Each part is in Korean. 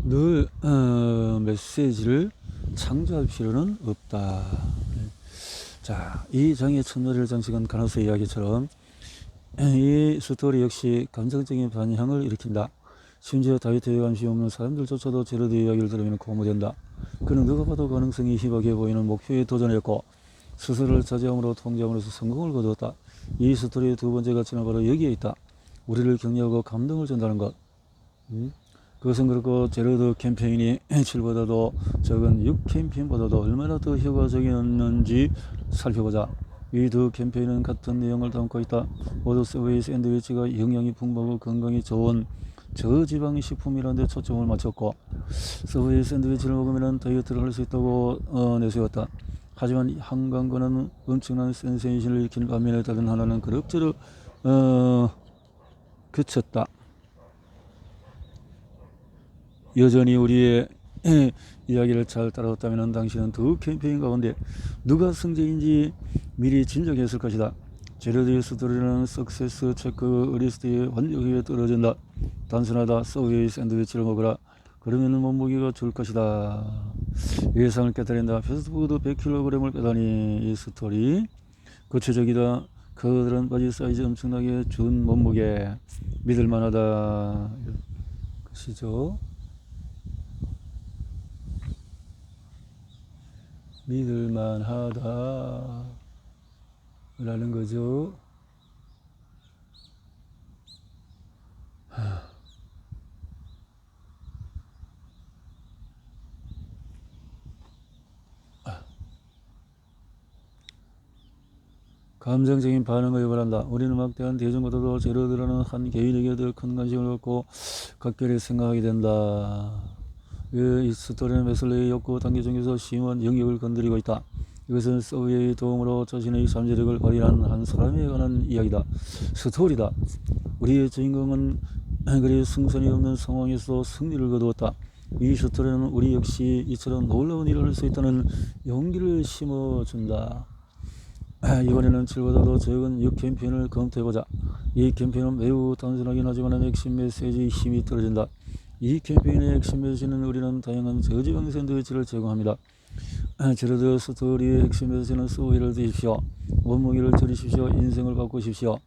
늘 메시지를 창조할 필요는 없다. 자, 이 장의 첫머리를 장식한 가나스의 이야기처럼 이 스토리 역시 감정적인 반향을 일으킨다. 심지어 다윗의 관심이 없는 사람들조차도 제로드의 이야기를 들으면 고무된다. 그는 누가 봐도 가능성이 희박해 보이는 목표에 도전했고 스스로를 자제함으로 통제함으로써 성공을 거두었다. 이 스토리의 두 번째 가치는 바로 여기에 있다. 우리를 격려하고 감동을 준다는 것. 그것은 그렇고 제로드 캠페인이 7보다도 적은 6 캠페인보다도 얼마나 더 효과적이었는지 살펴보자. 이 두 캠페인은 같은 내용을 담고 있다. 모두 서브웨이 샌드위치가 영양이 풍부하고 건강에 좋은 저지방 식품이라는 데 초점을 맞췄고 서브웨이 샌드위치를 먹으면 다이어트를 할 수 있다고 내세웠다. 하지만 한 광고는 엄청난 센세이션을 일으키는 반면에 다른 하나는 그럭저럭 그쳤다. 여전히 우리의 이야기를 잘 따라왔다면 당신은 두 캠페인 가운데 누가 승자인지 미리 짐작했을 것이다. 제로드의 스토리는 석세스 체크 리스트에 완벽하게 떨어진다. 단순하다. 서브웨이 샌드위치를 먹으라. 그러면 몸무게가 줄 것이다. 예상을 깨달은다. 패스트푸드 100kg을 빼다니. 이 스토리 구체적이다. 그들은 바지 사이즈 엄청나게 준 몸무게 믿을만하다. 것이죠. 믿을만하다 라는 거죠. 감정적인 반응을 유발한다. 우리는 막대한 대중보다도 제로드라는 한 개인에게 더 큰 관심을 갖고 각별히 생각하게 된다. 이 스토리는 메슬레의 욕구 단계 중에서 심한 영역을 건드리고 있다. 이것은 서브웨이의 도움으로 자신의 잠재력을 발휘한 한 사람에 관한 이야기다. 스토리다. 우리의 주인공은 그리 승산이 없는 상황에서 승리를 거두었다. 이 스토리는 우리 역시 이처럼 놀라운 일을 할 수 있다는 용기를 심어준다. 이번에는 7보다도 적은 6 캠페인을 검토해보자. 이 캠페인은 매우 단순하긴 하지만 핵심 메시지의 힘이 떨어진다. 이 캠페인의 핵심 메시지는 우리는 다양한 저지방 샌드위치를 제공합니다. 제로드 스토리의 핵심 메시지는 서브웨이를 드십시오. 몸무게를 줄이십시오. 인생을 바꾸십시오.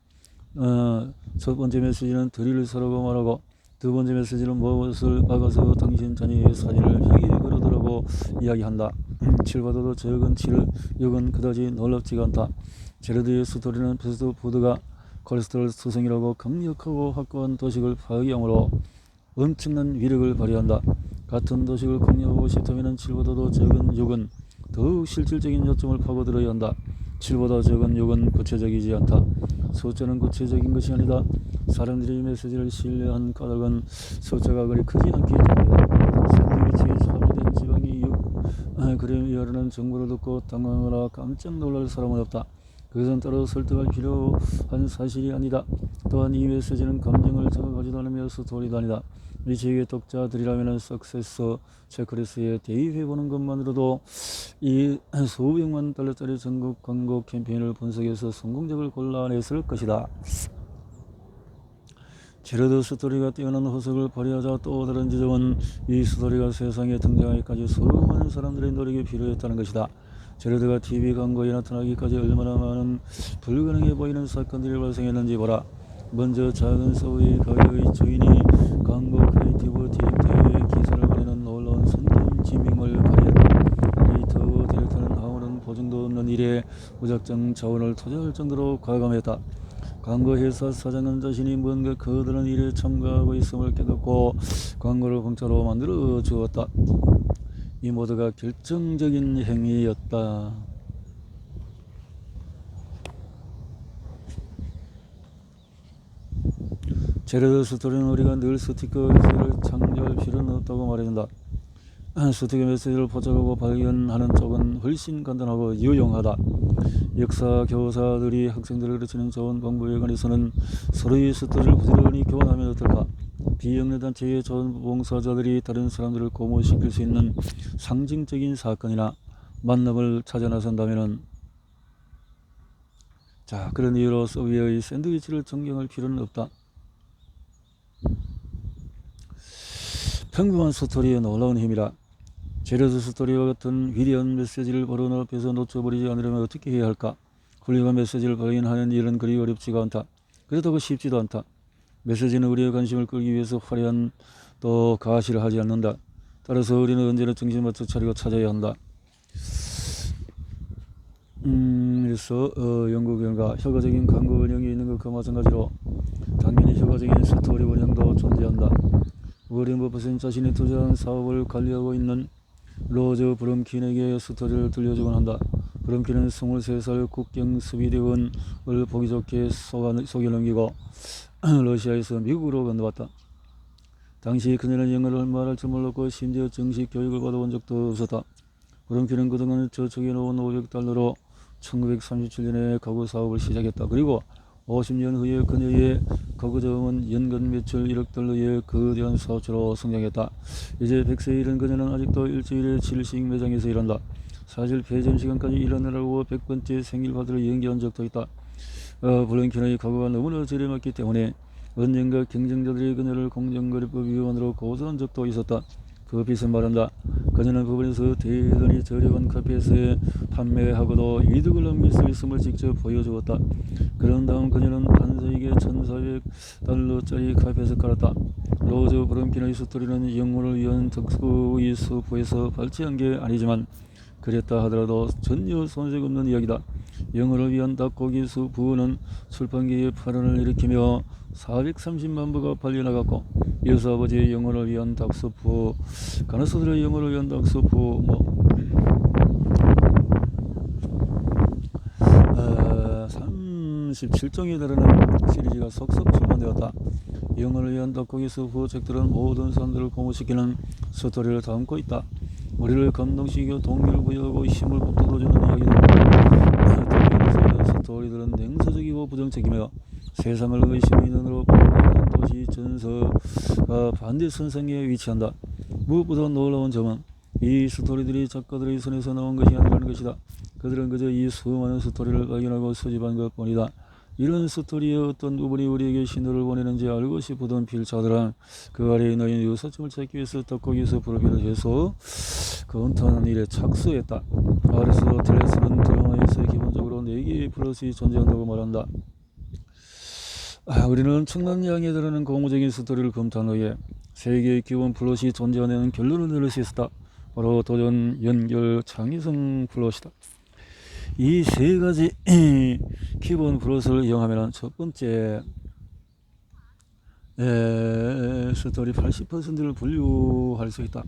첫 번째 메시지는 드릴을 사라고 말하고 두 번째 메시지는 무엇을 박아서 당신 자녀의 사진을 벽에 걸어두라고 이야기한다. 7보다도 적은 7, 6은 그다지 놀랍지가 않다. 제로드의 스토리는 패스트푸드가 콜레스테롤 투성이라고 강력하고 확고한 도식을 파괴함으로 엄청난 위력을 발휘한다. 같은 도식을 공략하고 싶다면 7보다도 적은 6은 더욱 실질적인 요점을 파고들어야 한다. 7보다 적은 6은 구체적이지 않다. 숫자는 구체적인 것이 아니다. 사람들이 메시지를 신뢰한 까닭은 숫자가 그리 크지 않기 때문이다. 샌드위치에 함유된 지방이 6g 이하라는 정보를 듣고 당황하거나 깜짝 놀랄 사람은 없다. 그것은 따로 설득할 필요한 사실이 아니다. 또한 이 메시지는 감정을 자극하지도 않으며 스토리도 아니다. 이 책의 독자들이라면 석세스 체크리스트에 대입해보는 것만으로도 이 수백만 달러짜리 전국 광고 캠페인을 분석해서 성공적을 골라냈을 것이다. 제로드 스토리가 뛰어난 호석을 발휘하자 또 다른 지점은 이 스토리가 세상에 등장하기까지 수많은 사람들의 노력이 필요했다는 것이다. 제로드가 TV 광고에 나타나기까지 얼마나 많은 불가능해 보이는 사건들이 발생했는지 보라. 먼저 작은 서브웨이 가게의 주인이 광고 크리에이티브 디렉터에 기사를 보내는 놀라운 선전 지명을 발휘했다. 크리에이티브 디렉터는 아무런 보증도 없는 일에 무작정 자원을 투자할 정도로 과감했다. 광고 회사 사장은 자신이 뭔가 거대한 일에 참가하고 있음을 깨닫고 광고를 공짜로 만들어 주었다. 이 모두가 결정적인 행위였다. 제로드 스토리는 우리가 늘 스티커 메시지를 창조할 필요는 없다고 말해준다. 스티커 메시지를 포착하고 발견하는 쪽은 훨씬 간단하고 유용하다. 역사 교사들이 학생들을 가르치는 좋은 방법에 관해서는 서로의 스토리를 부지런히 교환하면 어떨까? 비영리단체의 좋은 봉사자들이 다른 사람들을 고무시킬 수 있는 상징적인 사건이나 만남을 찾아 나선다면 자, 그런 이유로 서브웨이의 샌드위치를 존경할 필요는 없다. 평범한 스토리의 놀라운 힘이라. 제레드 스토리와 같은 위대한 메시지를 바로 눈앞에서 놓쳐버리지 않으려면 어떻게 해야 할까? 훌륭한 메시지를 발견하는 일은 그리 어렵지가 않다. 그렇다고 쉽지도 않다. 메시지는 우리의 관심을 끌기 위해서 화려한 또 가시를 하지 않는다. 따라서 우리는 언제나 정신을 맞춰 차리고 찾아야 한다. 그래서 연구 결과 효과적인 광고 원형이 있는 것과 마찬가지로 당연히 효과적인 스토리 원형도 존재한다. 워렌 버핏은 자신이 투자한 사업을 관리하고 있는 로저 브럼킨에게 스토리를 들려주곤 한다. 브럼킨은 23살 국경 수비대원을 보기 좋게 속여 넘기고 러시아에서 미국으로 건너왔다. 당시 그녀는 영어를 말할 줄 몰랐고 심지어 정식 교육을 받아본 적도 없었다. 브럼킨은 그동안 저축해 놓은 $500로 1937년에 가구 사업을 시작했다. 그리고 50년 후에 그녀의 가구 자금은 연간 매출 $1억 거대한 사업체로 성장했다. 이제 100세에 이른 그녀는 아직도 일주일에 7씩 매장에서 일한다. 사실 폐점 시간까지 일하느라고 100번째 생일 파티를 연기한 적도 있다. 브럼킨의 가구가 너무나 저렴했기 때문에 언젠가 경쟁자들이 그녀를 공정거래법 위반으로 고소한 적도 있었다. 버핏은 말한다. 그녀는 법원에서 대단히 저렴한 카페에서 판매하고도 이득을 남길 수 있음을 직접 보여주었다. 그런 다음 그녀는 판사에게 $1,400짜리 카페에서 깔았다. 로저 브럼킨의 스토리는 영혼을 위한 덕후의 수포에서 발췌한 게 아니지만 그랬다 하더라도 전혀 손색 없는 이야기다. 영어를 위한 닭고기 수부는 출판계의 파란을 일으키며 430만 부가 팔려나갔고 여수 아버지의 영어를 위한 닭수프, 가나스들의 영어를 위한 닭수프 37종에 달하는 시리즈가 속속 출판되었다. 영어를 위한 닭고기 수프 책들은 모든 사람들을 고무시키는 스토리를 담고 있다. 우리를 감동시키고 동기를 부여하고 힘을 북돋워주는 이야기들. 스토리들은 냉소적이고 부정적이며 세상을 의심의 눈으로 보는 도시 전서가 반대선상에 위치한다. 무엇보다 놀라운 점은 이 스토리들이 작가들의 손에서 나온 것이 아니라는 것이다. 그들은 그저 이 수많은 스토리를 발견하고 수집한 것뿐이다. 이런 스토리의 어떤 부분이 우리에게 신호를 보내는지 알고 싶어던 필자들은 그 아래에 놓인 유사점을 찾기 위해서 닭고기 수프를 비롯해서 검토하는 일에 착수했다. 아리스토텔레스는 드라마에서 기본적으로 4개의 플롯이 존재한다고 말한다. 우리는 엄청난 양에 달하는 고무적인 스토리를 검토한 후에 3개의 기본 플롯이 존재하는 결론을 내릴 수 있었다. 바로 도전, 연결, 창의성 플롯이다. 이 3가지 기본 플롯을 이용하면 첫 번째 스토리 80%를 분류할 수 있다.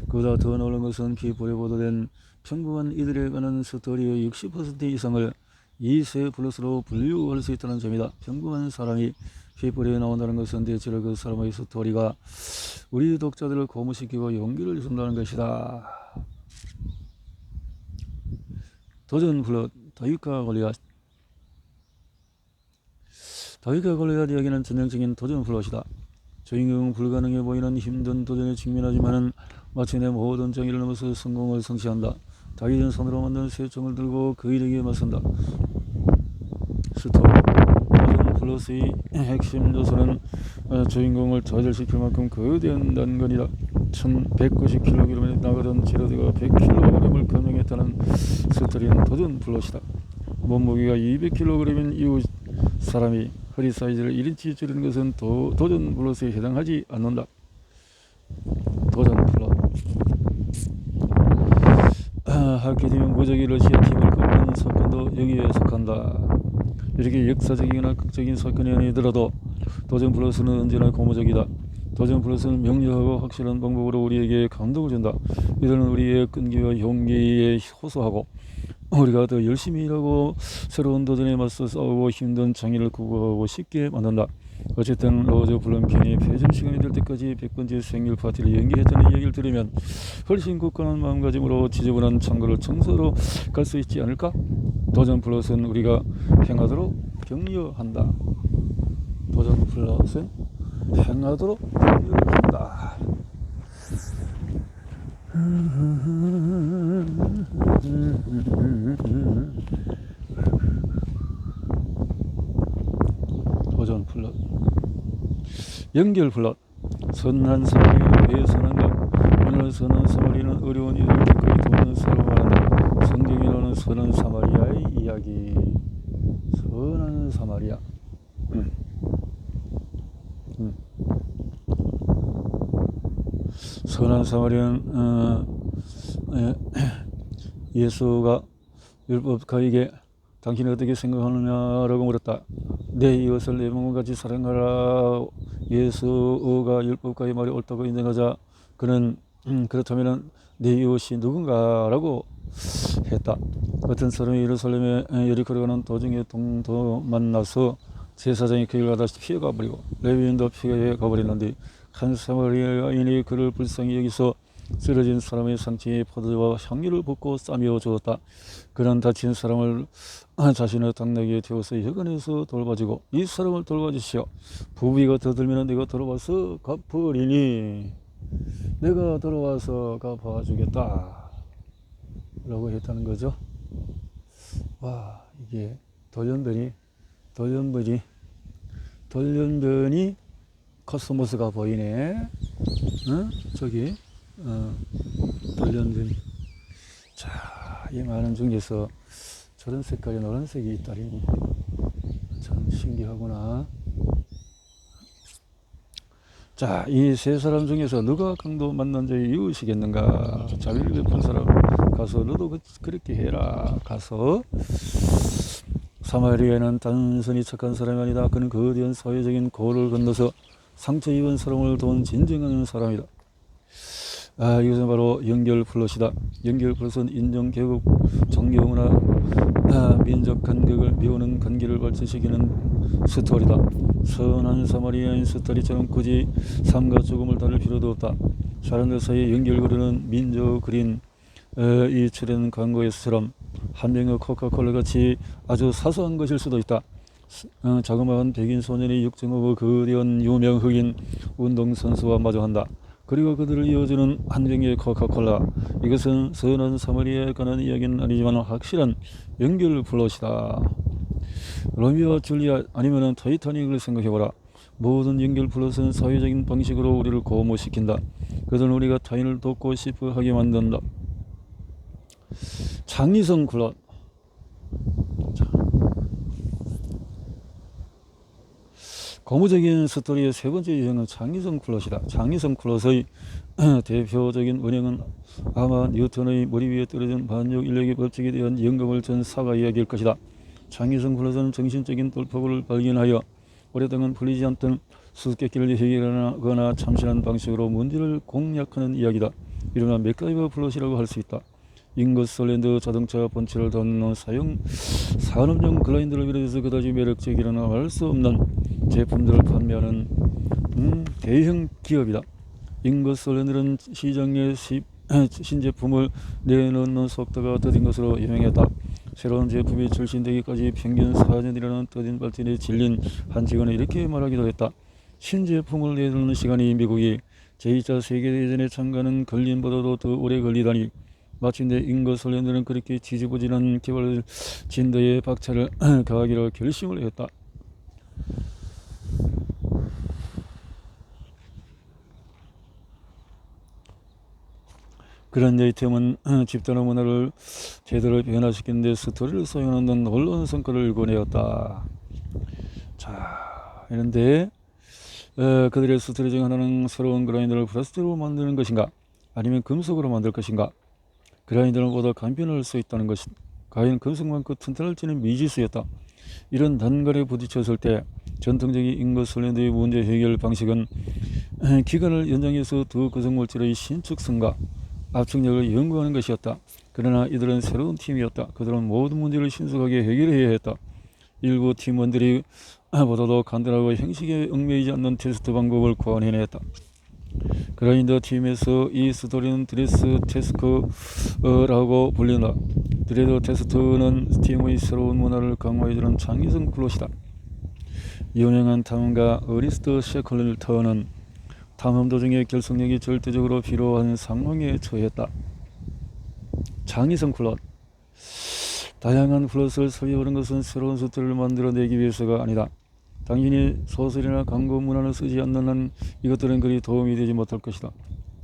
그보다 더 놀라운 것은 피부에 보도된 평범한 이들에 관한 스토리의 60% 이상을 이 세 플롯으로 분류할 수 있다는 점이다. 평범한 사람이 피부에 나온다는 것은 대체로 그 사람의 스토리가 우리 독자들을 고무시키고 용기를 준다는 것이다. 도전 플롯, 다윗과 골리앗. 다윗과 골리앗 이야기는 전형적인 도전 플롯이다. 주인공은 불가능해 보이는 힘든 도전에 직면하지만 마침내 모든 정의를 넘어서 성공을 성취한다. 다윗은 손으로 만든 새 총을 들고 그일에게 맞선다. 스토리. 도전 플롯의 핵심 요소는 주인공을 좌절시킬 만큼 거대한 난관이다. 1190kg에 나가던 제로드가 100kg을 감량했다는 스토리는 도전 플롯이다. 몸무게가 200kg인 이후 사람이 허리 사이즈를 1인치 줄이는 것은 도전 플롯에 해당하지 않는다. 도전 플롯. 하게 되면 무적의 러시아 팀을 꺾는 사건도 여기에 속한다. 이렇게 역사적이거나 극적인 사건이 아니더라도 도전 플롯은 언제나 고무적이다. 도전 플롯은 명료하고 확실한 방법으로 우리에게 감동을 준다. 이들은 우리의 끈기와 용기에 호소하고 우리가 더 열심히 일하고 새로운 도전에 맞서 싸우고 힘든 장애를 극복하고 쉽게 만든다. 어쨌든 로저 브럼킨이 폐점 시간이 될 때까지 100번째 생일 파티를 연기했다는 이야기를 들으면 훨씬 굳건한 마음가짐으로 지저분한 창고를 청소로 갈 수 있지 않을까? 도전 플롯은 우리가 행하도록 격려한다. 도전 플롯은 행하도록 격려한다. 도전 플롯. 연결 플롯. 선한 사람이 왜 선한 선한 사마리아는 어려운 이들을 기꺼이 돕는 사람을 말한다. 성경에 나오는 선한 사마리아의 이야기. 선한 사마리아. 선한 사마리아는 예수가 율법가에게 당신이 어떻게 생각하느냐라고 물었다. 내 이웃을 내 몸과 같이 사랑하라. 예수가 율법가의 말이 옳다고 인정하자 그는 그렇다면 내 이웃이 누군가라고 했다. 어떤 사람이 예루살렘에 여리고로 가는 도중에 동도 만나서 제사장이 그 길 가다 피해가 버리고 레위인도 피해 가버렸는데 한 사마리아인이 그를 불쌍히 여기서 쓰러진 사람의 상처에 포도주와 향유를 붓고 싸며 주었다. 그는 다친 사람을 자신의 당나귀에 태워서 여관에서 돌봐주고 이 사람을 돌봐주시오. 부비가 더 들면 내가 돌아와서 갚으리니 내가 돌아와서 갚아주겠다 라고 했다는 거죠. 와, 이게 돌연변이 코스모스가 보이네. 저기 돌연변이. 자, 이 많은 중에서 저런 색깔의 노란색이 있다니 참 신기하구나. 자, 이 세 사람 중에서 누가 강도 만난 자의 이웃이겠는가? 자비를 베푼 사람 가서 너도 그렇게 해라. 가서 사마리아는 단순히 착한 사람이 아니다. 그는 거대한 사회적인 고를 건너서 상처 입은 사람을 도운 진정한 사람이다. 이것은 바로 연결 플롯이다. 연결 플롯은 인종, 계급, 종교, 문화, 민족 간격을 비우는 관계를 발전시키는 스토리다. 선한 사마리아인 스토리처럼 굳이 삶과 죽음을 다룰 필요도 없다. 사람들 사이에 연결고리는 민족 그린 이 출연 광고에서처럼 한 병의 코카콜라 같이 아주 사소한 것일 수도 있다. 자그마한 백인 소년이 육정하고 거대한 유명 흑인 운동선수와 마주한다. 그리고 그들을 이어주는 한 병의 코카콜라. 이것은 선한 사마리아에 관한 이야기는 아니지만 확실한 연결 플롯이다. 로미오와 줄리아 아니면 타이타닉을 생각해보라. 모든 연결 플롯은 사회적인 방식으로 우리를 고무시킨다. 그들은 우리가 타인을 돕고 싶어 하게 만든다. 창의성 플롯. 고무적인 스토리의 세 번째 유형은 창의성 플롯이다. 창의성 플롯의 대표적인 원형은 아마 뉴턴의 머리 위에 떨어진 반역 인력의 법칙에 대한 영감을 준 사과 이야기일 것이다. 창의성 플롯은 정신적인 돌파구를 발견하여 오랫동안 풀리지 않던 수수께끼를 해결하거나 참신한 방식으로 문제를 공략하는 이야기다. 이른바 맥가이버 플롯이라고 할 수 있다. 잉거슬랜드 자동차 본체를 덮는 산업용 글라인더를 비롯해서 그다지 매력적이라나 할 수 없는 제품들을 판매하는 대형 기업이다. 잉거슬랜드는 시장에 신제품을 내놓는 속도가 더딘 것으로 유명했다. 새로운 제품이 출시되기까지 평균 4년이라는 더딘 발전에 질린 한 직원은 이렇게 말하기도 했다. 신제품을 내놓는 시간이 미국이 제2차 세계대전에 참가하는 걸림보다도 더 오래 걸리다니. 마침내 잉거슬랜드는 그렇게 지지부진한 개발 진도에 박차를 가하기로 결심을 했다. 그런 아이템은 집단의 문화를 제대로 변화시키는 데 스토리를 사용하는 놀라운 성과를 일궈내었다. 자, 그런데 그들의 스토리 중 하나는 새로운 그라인더를 플라스틱으로 만드는 것인가? 아니면 금속으로 만들 것인가? 그라인더는 보다 간편할 수 있다는 것이 과연 금속만큼 튼튼할지는 미지수였다. 이런 난관에 부딪혔을 때 전통적인 잉거슬랜드의 문제 해결 방식은 기간을 연장해서 두 구성물질의 신축성과 압축력을 연구하는 것이었다. 그러나 이들은 새로운 팀이었다. 그들은 모든 문제를 신속하게 해결해야 했다. 일부 팀원들이 보다도 간단하고 형식에 얽매이지 않는 테스트 방법을 고안해냈다. 그라인더 팀에서 이 스토리는 드레스 테스크라고 불린다. 드레스 테스트는 팀의 새로운 문화를 강화해주는 창의성 플롯이다. 유명한 탐험가 어리스트 셰클턴은 탐험 도중에 결속력이 절대적으로 필요한 상황에 처했다. 창의성 플롯. 다양한 플롯을 섭렵하는 것은 새로운 스토리를 만들어내기 위해서가 아니다. 당신이 소설이나 광고 문화를 쓰지 않는 한 이것들은 그리 도움이 되지 못할 것이다.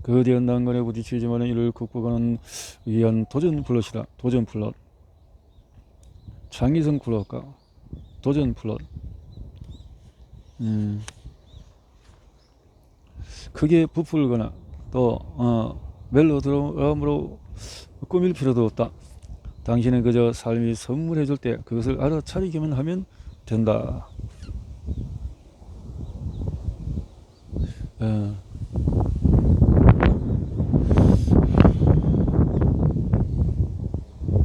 거대한 난관에 부딪히지만 이를 극복하는 위한 도전 플롯이다. 도전 플롯. 창의성 플롯과 도전 플롯. 크게 부풀거나 또 멜로드라마로 꾸밀 필요도 없다. 당신은 그저 삶이 선물해줄 때 그것을 알아차리기만 하면 된다.